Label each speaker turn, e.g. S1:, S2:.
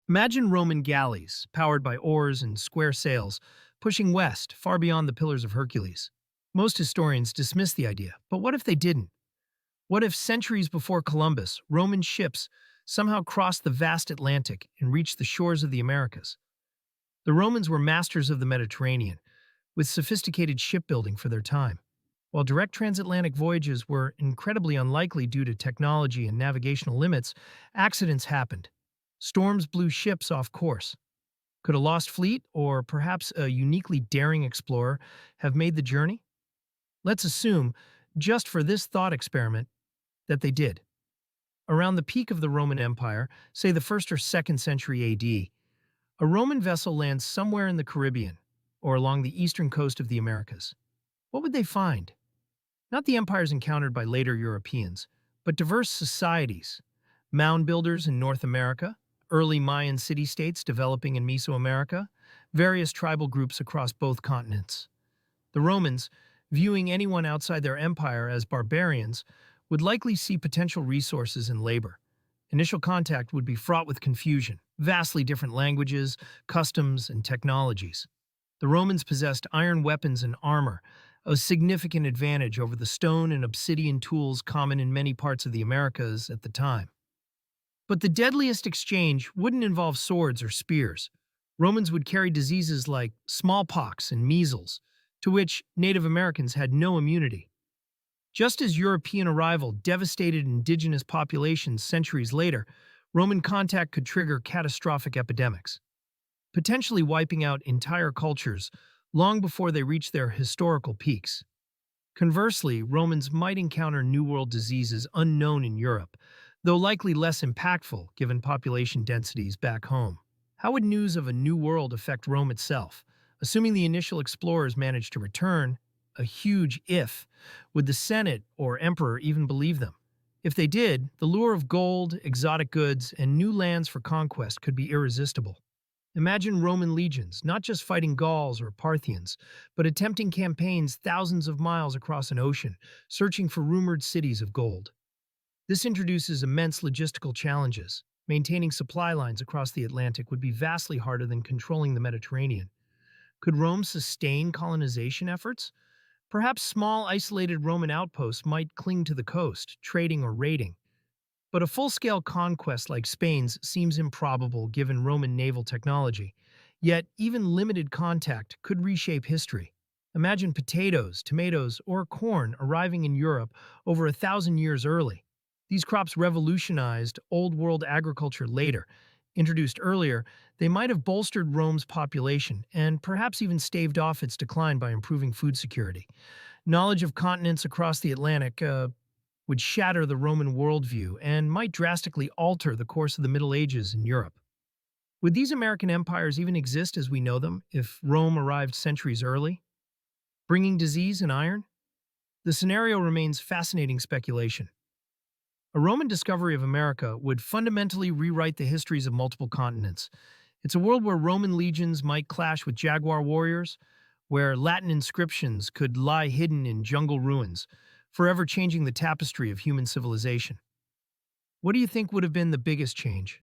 S1: Imagine Roman galleys, powered by oars and square sails, pushing west, far beyond the Pillars of Hercules. Most historians dismiss the idea, but what if they didn't? What if centuries before Columbus, Roman ships somehow crossed the vast Atlantic and reached the shores of the Americas? The Romans were masters of the Mediterranean, with sophisticated shipbuilding for their time. While direct transatlantic voyages were incredibly unlikely due to technology and navigational limits, accidents happened. Storms blew ships off course. Could a lost fleet, or perhaps a uniquely daring explorer, have made the journey? Let's assume, just for this thought experiment, that they did. Around the peak of the Roman Empire, say the 1st or 2nd century AD, a Roman vessel lands somewhere in the Caribbean or along the eastern coast of the Americas. What would they find? Not the empires encountered by later Europeans, but diverse societies, mound builders in North America, early Mayan city-states developing in Mesoamerica, various tribal groups across both continents. The Romans, viewing anyone outside their empire as barbarians, would likely see potential resources in labor. Initial contact would be fraught with confusion, vastly different languages, customs, and technologies. The Romans possessed iron weapons and armor, a significant advantage over the stone and obsidian tools common in many parts of the Americas at the time. But the deadliest exchange wouldn't involve swords or spears. Romans would carry diseases like smallpox and measles, to which Native Americans had no immunity. Just as European arrival devastated indigenous populations centuries later, Roman contact could trigger catastrophic epidemics, potentially wiping out entire cultures long before they reach their historical peaks. Conversely, Romans might encounter New World diseases unknown in Europe, though likely less impactful given population densities back home. How would news of a New World affect Rome itself? Assuming the initial explorers managed to return, a huge if, would the Senate or emperor even believe them? If they did, the lure of gold, exotic goods, and new lands for conquest could be irresistible. Imagine Roman legions, not just fighting Gauls or Parthians, but attempting campaigns thousands of miles across an ocean, searching for rumored cities of gold. This introduces immense logistical challenges. Maintaining supply lines across the Atlantic would be vastly harder than controlling the Mediterranean. Could Rome sustain colonization efforts? Perhaps small, isolated Roman outposts might cling to the coast, trading or raiding. But a full-scale conquest like Spain's seems improbable given Roman naval technology. Yet, even limited contact could reshape history. Imagine potatoes, tomatoes, or corn arriving in Europe over 1,000 years early. These crops revolutionized Old World agriculture later. Introduced earlier, they might have bolstered Rome's population and perhaps even staved off its decline by improving food security. Knowledge of continents across the Atlantic would shatter the Roman worldview and might drastically alter the course of the Middle Ages in Europe. Would these American empires even exist as we know them if Rome arrived centuries early, bringing disease and iron? The scenario remains fascinating speculation. A Roman discovery of America would fundamentally rewrite the histories of multiple continents. It's a world where Roman legions might clash with jaguar warriors, where Latin inscriptions could lie hidden in jungle ruins, forever changing the tapestry of human civilization. What do you think would have been the biggest change?